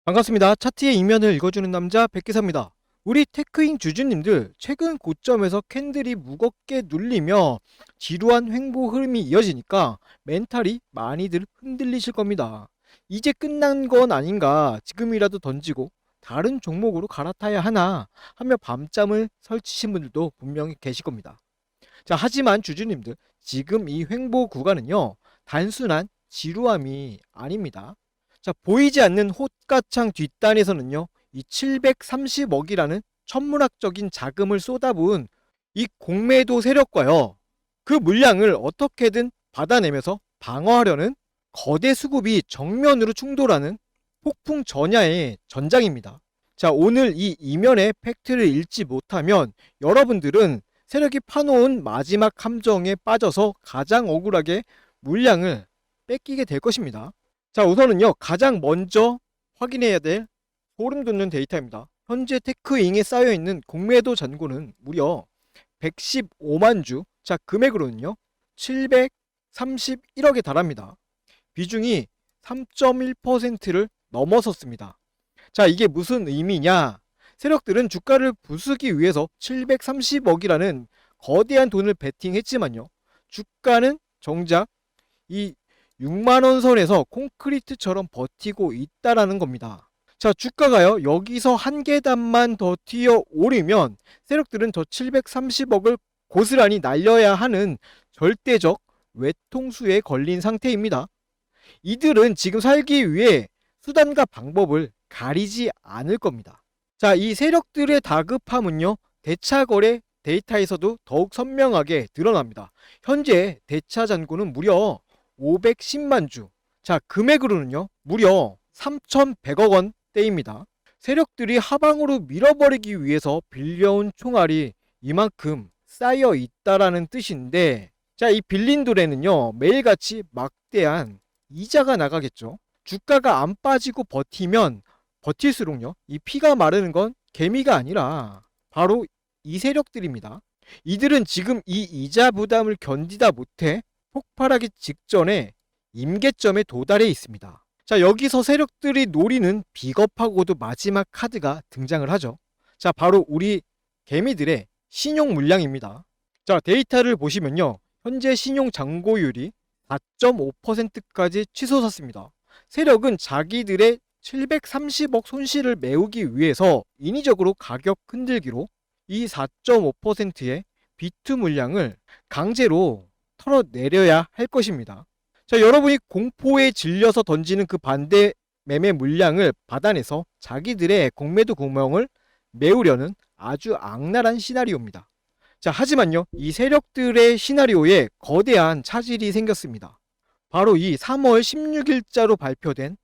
반갑습니다. 차트의 이면을 읽어주는 남자 백기사입니다. 우리 테크인 주주님들, 최근 고점에서 캔들이 무겁게 눌리며 지루한 횡보 흐름이 이어지니까 멘탈이 많이들 흔들리실 겁니다. 이제 끝난 건 아닌가, 지금이라도 던지고 다른 종목으로 갈아타야 하나 하며 밤잠을 설치신 분들도 분명히 계실 겁니다. 자, 하지만 주주님들, 지금 이 횡보 구간은요, 단순한 지루함이 아닙니다. 자, 보이지 않는 호가창 뒷단에서는요, 이 730억이라는 천문학적인 자금을 쏟아부은 이 공매도 세력과요, 그 물량을 어떻게든 받아내면서 방어하려는 거대 수급이 정면으로 충돌하는 폭풍 전야의 전장입니다. 자, 오늘 이 이면의 팩트를 읽지 못하면 여러분들은 세력이 파놓은 마지막 함정에 빠져서 가장 억울하게 물량을 뺏기게 될 것입니다. 자, 우선은요, 가장 먼저 확인해야 될 소름 돋는 데이터입니다. 현재 테크잉에 쌓여있는 공매도 잔고는 무려 115만 주. 자, 금액으로는요, 731억에 달합니다. 비중이 3.1%를 넘어섰습니다. 자, 이게 무슨 의미냐? 세력들은 주가를 부수기 위해서 730억이라는 거대한 돈을 베팅했지만요, 주가는 정작 이 6만원 선에서 콘크리트처럼 버티고 있다라는 겁니다. 자, 주가가요, 여기서 한 계단만 더 뛰어 오르면 세력들은 저 730억을 고스란히 날려야 하는 절대적 외통수에 걸린 상태입니다. 이들은 지금 살기 위해 수단과 방법을 가리지 않을 겁니다. 자, 이 세력들의 다급함은요, 대차거래 데이터에서도 더욱 선명하게 드러납니다. 현재 대차 잔고는 무려 510만 주. 자, 금액으로는요, 무려 3,100억 원대입니다. 세력들이 하방으로 밀어버리기 위해서 빌려온 총알이 이만큼 쌓여 있다라는 뜻인데, 자, 이 빌린 돈에는요, 매일같이 막대한 이자가 나가겠죠. 주가가 안 빠지고 버티면 버틸수록요, 이 피가 마르는 건 개미가 아니라 바로 이 세력들입니다. 이들은 지금 이 이자 부담을 견디다 못해 폭발하기 직전에 임계점에 도달해 있습니다. 자, 여기서 세력들이 노리는 비겁하고도 마지막 카드가 등장을 하죠. 자, 바로 우리 개미들의 신용 물량입니다. 자, 데이터를 보시면요, 현재 신용 잔고율이 4.5%까지 치솟았습니다. 세력은 자기들의 730억 손실을 메우기 위해서 인위적으로 가격 흔들기로 이 4.5%의 비투 물량을 강제로 털어내려야 할 것입니다. 자, 여러분이 공포에 질려서 던지는 그 반대 매매 물량을 받아내서 자기들의 공매도 구멍을 메우려는 아주 악랄한 시나리오입니다. 자, 하지만요, 이 세력들의 시나리오에 거대한 차질이 생겼습니다. 바로 이 3월 16일자로 발표된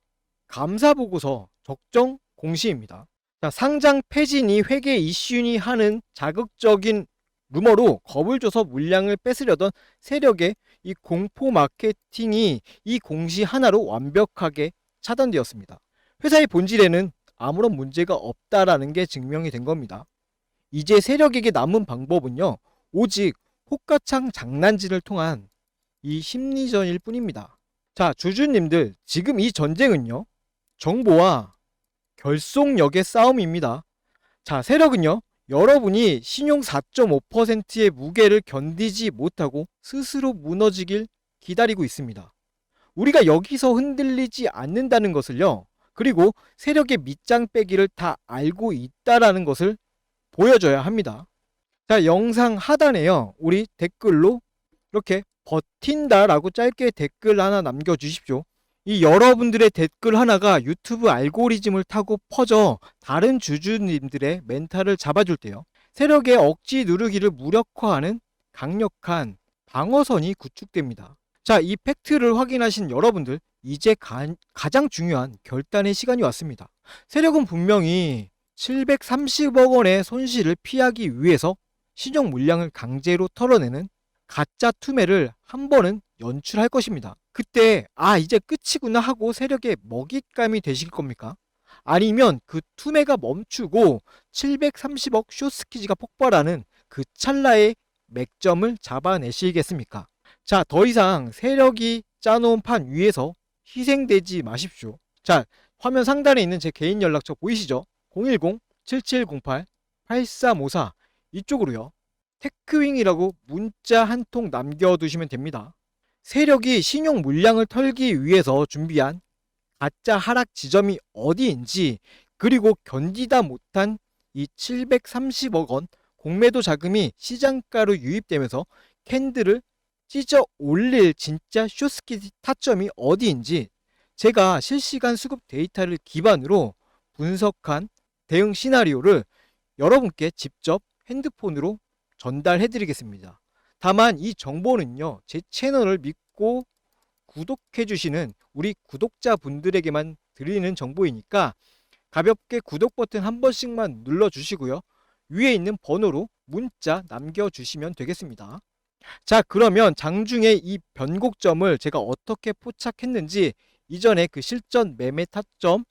감사보고서 적정 공시입니다. 자, 상장 폐진이 회계 이슈니 하는 자극적인 루머로 겁을 줘서 물량을 뺏으려던 세력의 이 공포 마케팅이 이 공시 하나로 완벽하게 차단되었습니다. 회사의 본질에는 아무런 문제가 없다라는 게 증명이 된 겁니다. 이제 세력에게 남은 방법은요, 오직 호가창 장난질을 통한 이 심리전일 뿐입니다. 자, 주주님들, 지금 이 전쟁은요, 정보와 결속력의 싸움입니다. 자, 세력은요, 여러분이 신용 4.5%의 무게를 견디지 못하고 스스로 무너지길 기다리고 있습니다. 우리가 여기서 흔들리지 않는다는 것을요, 그리고 세력의 밑장 빼기를 다 알고 있다라는 것을 보여줘야 합니다. 자, 영상 하단에요, 우리 댓글로 이렇게 버틴다라고 짧게 댓글 하나 남겨주십시오. 이 여러분들의 댓글 하나가 유튜브 알고리즘을 타고 퍼져 다른 주주님들의 멘탈을 잡아줄 때요, 세력의 억지 누르기를 무력화하는 강력한 방어선이 구축됩니다. 자, 이 팩트를 확인하신 여러분들, 이제 가장 중요한 결단의 시간이 왔습니다. 세력은 분명히 730억 원의 손실을 피하기 위해서 신용 물량을 강제로 털어내는 가짜 투매를 한 번은 연출할 것입니다. 그때 이제 끝이구나 하고 세력의 먹잇감이 되실 겁니까? 아니면 그 투매가 멈추고 730억 숏스키즈가 폭발하는 그 찰나의 맥점을 잡아내시겠습니까? 자, 더 이상 세력이 짜놓은 판 위에서 희생되지 마십시오. 자, 화면 상단에 있는 제 개인 연락처 보이시죠? 010-7708-8354 이쪽으로요. 테크윙이라고 문자 한 통 남겨두시면 됩니다. 세력이 신용 물량을 털기 위해서 준비한 가짜 하락 지점이 어디인지, 그리고 견디다 못한 이 730억 원 공매도 자금이 시장가로 유입되면서 캔들을 찢어 올릴 진짜 쇼스키 타점이 어디인지 제가 실시간 수급 데이터를 기반으로 분석한 대응 시나리오를 여러분께 직접 핸드폰으로 전달해 드리겠습니다. 다만 이 정보는요, 제 채널을 믿고 구독해 주시는 우리 구독자분들에게만 드리는 정보이니까 가볍게 구독 버튼 한 번씩만 눌러 주시고요. 위에 있는 번호로 문자 남겨 주시면 되겠습니다. 자, 그러면 장중에 이 변곡점을 제가 어떻게 포착했는지 이전에 그 실전 매매 타점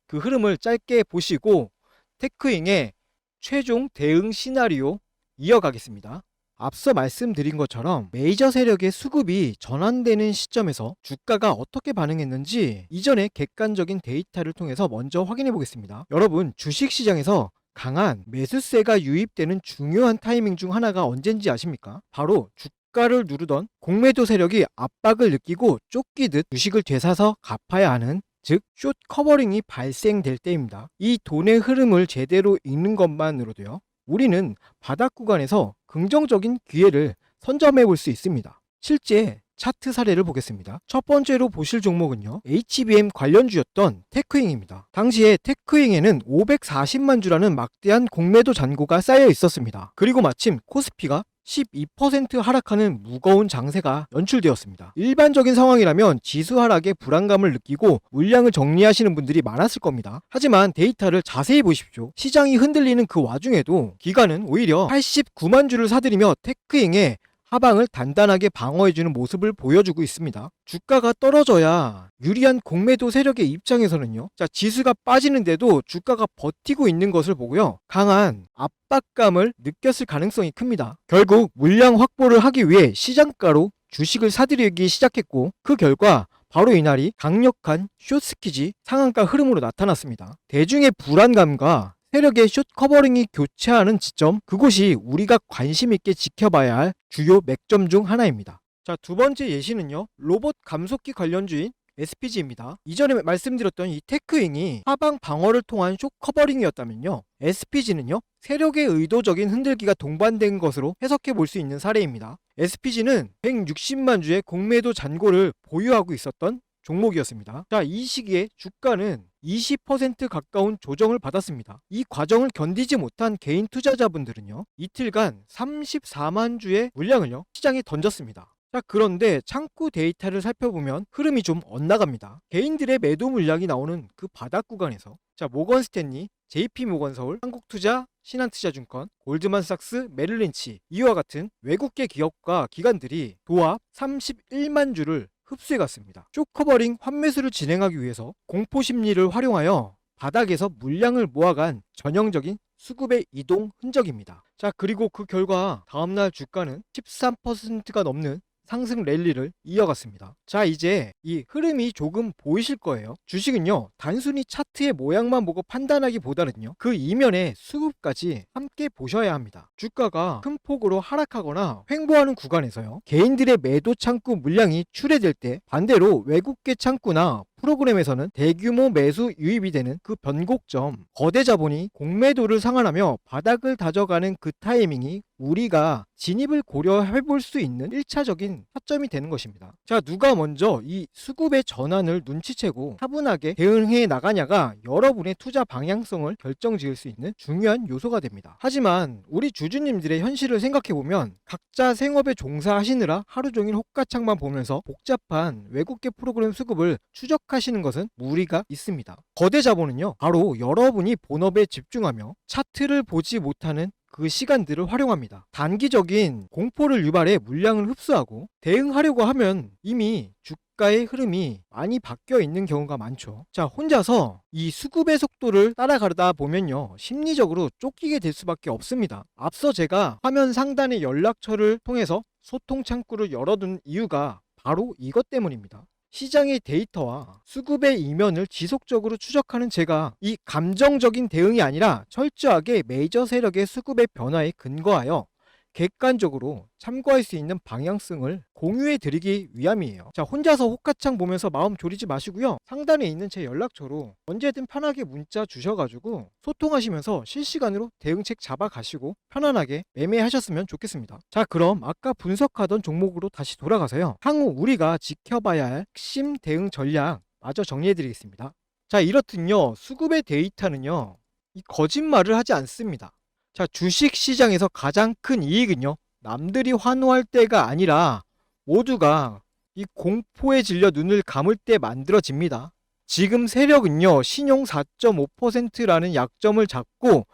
그 흐름을 짧게 보시고 테크윙의 최종 대응 시나리오 이어가겠습니다. 앞서 말씀드린 것처럼 메이저 세력의 수급이 전환되는 시점에서 주가가 어떻게 반응했는지 이전의 객관적인 데이터를 통해서 먼저 확인해 보겠습니다. 여러분, 주식시장에서 강한 매수세가 유입되는 중요한 타이밍 중 하나가 언젠지 아십니까? 바로 주가를 누르던 공매도 세력이 압박을 느끼고 쫓기듯 주식을 되사서 갚아야 하는, 즉 숏 커버링이 발생될 때입니다. 이 돈의 흐름을 제대로 읽는 것만으로도요, 우리는 바닥 구간에서 긍정적인 기회를 선점해 볼 수 있습니다. 실제 차트 사례를 보겠습니다. 첫 번째로 보실 종목은요, HBM 관련주였던 테크윙입니다. 당시에 테크윙에는 540만 주라는 막대한 공매도 잔고가 쌓여 있었습니다. 그리고 마침 코스피가 12% 하락하는 무거운 장세가 연출되었습니다. 일반적인 상황이라면 지수 하락에 불안감을 느끼고 물량을 정리하시는 분들이 많았을 겁니다. 하지만 데이터를 자세히 보십시오. 시장이 흔들리는 그 와중에도 기관은 오히려 89만 주를 사들이며 테크잉의 하방을 단단하게 방어해주는 모습을 보여주고 있습니다. 주가가 떨어져야 유리한 공매도 세력의 입장에서는요, 자, 지수가 빠지는데도 주가가 버티고 있는 것을 보고요, 강한 압박감을 느꼈을 가능성이 큽니다. 결국 물량 확보를 하기 위해 시장가로 주식을 사들이기 시작했고, 그 결과 바로 이날이 강력한 숏스키지 상한가 흐름으로 나타났습니다. 대중의 불안감과 세력의 숏 커버링이 교차하는 지점, 그곳이 우리가 관심 있게 지켜봐야 할 주요 맥점 중 하나입니다. 자, 두 번째 예시는요, 로봇 감속기 관련주인 SPG입니다. 이전에 말씀드렸던 이 테크윙이 하방 방어를 통한 숏 커버링이었다면요, SPG는요, 세력의 의도적인 흔들기가 동반된 것으로 해석해 볼 수 있는 사례입니다. SPG는 160만 주의 공매도 잔고를 보유하고 있었던 종목이었습니다. 자, 이 시기에 주가는 20% 가까운 조정을 받았습니다. 이 과정을 견디지 못한 개인 투자자분들은요, 이틀간 34만 주의 물량을요, 시장에 던졌습니다. 자, 그런데 창구 데이터를 살펴보면 흐름이 좀 엇나갑니다. 개인들의 매도 물량이 나오는 그 바닥 구간에서, 자, 모건스탠리, JP모건서울, 한국투자, 신한투자증권, 골드만삭스, 메릴린치 이와 같은 외국계 기업과 기관들이 도합 31만 주를 흡수해 갔습니다. 숏커버링 환매수를 진행하기 위해서 공포심리를 활용하여 바닥에서 물량을 모아간 전형적인 수급의 이동 흔적입니다. 자, 그리고 그 결과 다음날 주가는 13%가 넘는 상승 랠리를 이어갔습니다. 자, 이제 이 흐름이 조금 보이실 거예요. 주식은요, 단순히 차트의 모양만 보고 판단하기보다는요, 그 이면의 수급까지 함께 보셔야 합니다. 주가가 큰 폭으로 하락하거나 횡보하는 구간에서요, 개인들의 매도 창구 물량이 출회될 때 반대로 외국계 창구나 프로그램에서는 대규모 매수 유입이 되는 그 변곡점, 거대 자본이 공매도를 상환하며 바닥을 다져가는 그 타이밍이 우리가 진입을 고려해 볼 수 있는 1차적인 타점이 되는 것입니다. 자, 누가 먼저 이 수급의 전환을 눈치채고 차분하게 대응해 나가냐가 여러분의 투자 방향성을 결정지을 수 있는 중요한 요소가 됩니다. 하지만 우리 주주님들의 현실을 생각해 보면 각자 생업에 종사하시느라 하루 종일 호가창만 보면서 복잡한 외국계 프로그램 수급을 추적하시는 것은 무리가 있습니다. 거대 자본은요, 바로 여러분이 본업에 집중하며 차트를 보지 못하는 그 시간들을 활용합니다. 단기적인 공포를 유발해 물량을 흡수하고 대응하려고 하면 이미 주가의 흐름이 많이 바뀌어 있는 경우가 많죠. 자, 혼자서 이 수급의 속도를 따라가다 보면요, 심리적으로 쫓기게 될 수밖에 없습니다. 앞서 제가 화면 상단의 연락처를 통해서 소통 창구를 열어둔 이유가 바로 이것 때문입니다. 시장의 데이터와 수급의 이면을 지속적으로 추적하는 제가 이 감정적인 대응이 아니라 철저하게 메이저 세력의 수급의 변화에 근거하여 객관적으로 참고할 수 있는 방향성을 공유해 드리기 위함이에요. 자, 혼자서 호가창 보면서 마음 졸이지 마시고요. 상단에 있는 제 연락처로 언제든 편하게 문자 주셔가지고 소통하시면서 실시간으로 대응책 잡아가시고 편안하게 매매하셨으면 좋겠습니다. 자, 그럼 아까 분석하던 종목으로 다시 돌아가서요. 향후 우리가 지켜봐야 할 핵심 대응 전략 마저 정리해 드리겠습니다. 자, 이렇듯요. 수급의 데이터는요. 이 거짓말을 하지 않습니다. 자, 주식 시장에서 가장 큰 이익은요, 남들이 환호할 때가 아니라 모두가 이 공포에 질려 눈을 감을 때 만들어집니다. 지금 세력은요, 신용 4.5%라는 약점을 잡고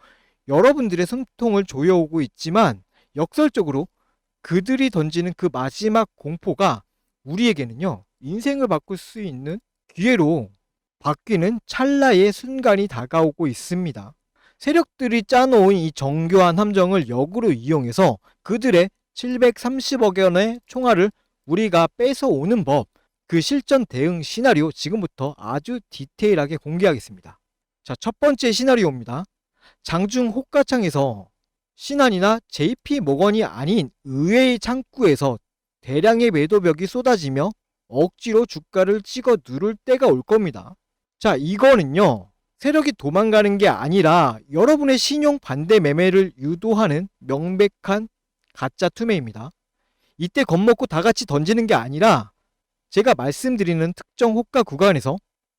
여러분들의 숨통을 조여오고 있지만 역설적으로 그들이 던지는 그 마지막 공포가 우리에게는요, 인생을 바꿀 수 있는 기회로 바뀌는 찰나의 순간이 다가오고 있습니다. 세력들이 짜놓은 이 정교한 함정을 역으로 이용해서 그들의 730억 원의 총알을 우리가 뺏어오는 법, 그 실전 대응 시나리오 지금부터 아주 디테일하게 공개하겠습니다. 자, 첫 번째 시나리오입니다. 장중 호가창에서 신한이나 JP 모건이 아닌 의외의 창구에서 대량의 매도벽이 쏟아지며 억지로 주가를 찍어 누를 때가 올 겁니다. 자, 이거는요, 세력이 도망가는 게 아니라 여러분의 신용 반대 매매를 유도하는 명백한 가짜 투매입니다. 이때 겁먹고 다 같이 던지는 게 아니라 제가 말씀드리는 특정 호가 구간에서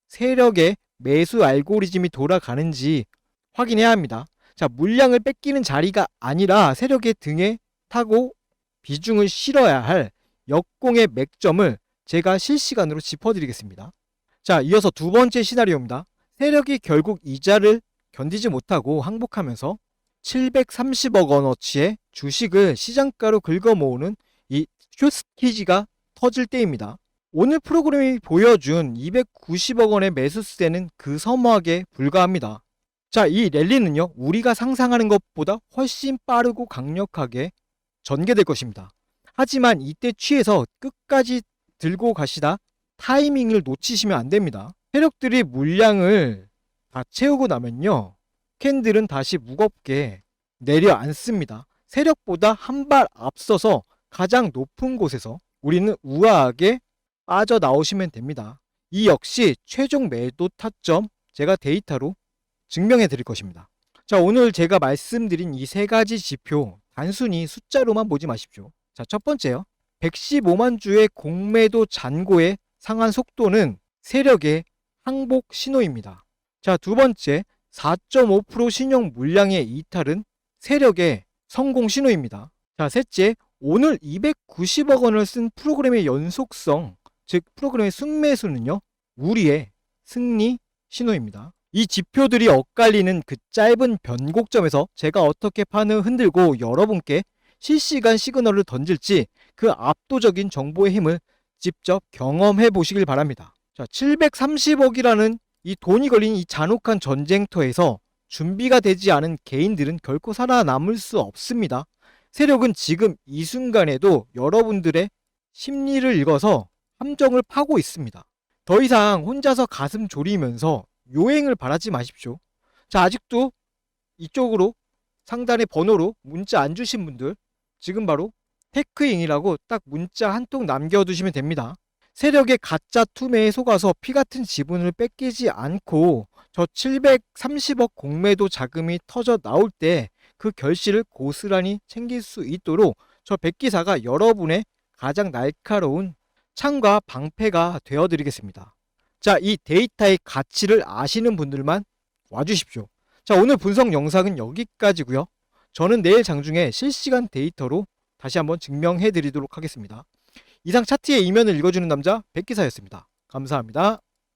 세력의 매수 알고리즘이 돌아가는지 확인해야 합니다. 자, 물량을 뺏기는 자리가 아니라 세력의 등에 타고 비중을 실어야 할 역공의 맥점을 제가 실시간으로 짚어드리겠습니다. 자, 이어서 두 번째 시나리오입니다. 세력이 결국 이자를 견디지 못하고 항복하면서 730억 원어치의 주식을 시장가로 긁어모으는 이 숏스퀴즈가 터질 때입니다. 오늘 프로그램이 보여준 290억 원의 매수세는 그 서막에 불과합니다. 자, 이 랠리는요, 우리가 상상하는 것보다 훨씬 빠르고 강력하게 전개될 것입니다. 하지만 이때 취해서 끝까지 들고 가시다 타이밍을 놓치시면 안 됩니다. 세력들이 물량을 다 채우고 나면요, 캔들은 다시 무겁게 내려앉습니다. 세력보다 한 발 앞서서 가장 높은 곳에서 우리는 우아하게 빠져나오시면 됩니다. 이 역시 최종 매도 타점 제가 데이터로 증명해 드릴 것입니다. 자, 오늘 제가 말씀드린 이 세 가지 지표 단순히 숫자로만 보지 마십시오. 자, 첫 번째요. 115만 주의 공매도 잔고의 상한 속도는 세력의 항복 신호입니다. 자, 두 번째, 4.5% 신용 물량의 이탈은 세력의 성공 신호입니다. 자, 셋째, 오늘 290억 원을 쓴 프로그램의 연속성, 즉 프로그램의 순매수는요, 우리의 승리 신호입니다. 이 지표들이 엇갈리는 그 짧은 변곡점에서 제가 어떻게 판을 흔들고 여러분께 실시간 시그널을 던질지 그 압도적인 정보의 힘을 직접 경험해 보시길 바랍니다. 자, 730억이라는 이 돈이 걸린 이 잔혹한 전쟁터에서 준비가 되지 않은 개인들은 결코 살아남을 수 없습니다. 세력은 지금 이 순간에도 여러분들의 심리를 읽어서 함정을 파고 있습니다. 더 이상 혼자서 가슴 졸이면서 요행을 바라지 마십시오. 자, 아직도 이쪽으로 상단의 번호로 문자 안 주신 분들 지금 바로 테크잉이라고 딱 문자 한 통 남겨두시면 됩니다. 세력의 가짜 투매에 속아서 피같은 지분을 뺏기지 않고 저 730억 공매도 자금이 터져 나올 때 그 결실을 고스란히 챙길 수 있도록 저 백기사가 여러분의 가장 날카로운 창과 방패가 되어드리겠습니다. 자, 이 데이터의 가치를 아시는 분들만 와주십시오. 자, 오늘 분석 영상은 여기까지고요. 저는 내일 장중에 실시간 데이터로 다시 한번 증명해 드리도록 하겠습니다. 이상 차트의 이면을 읽어주는 남자 백기사였습니다. 감사합니다.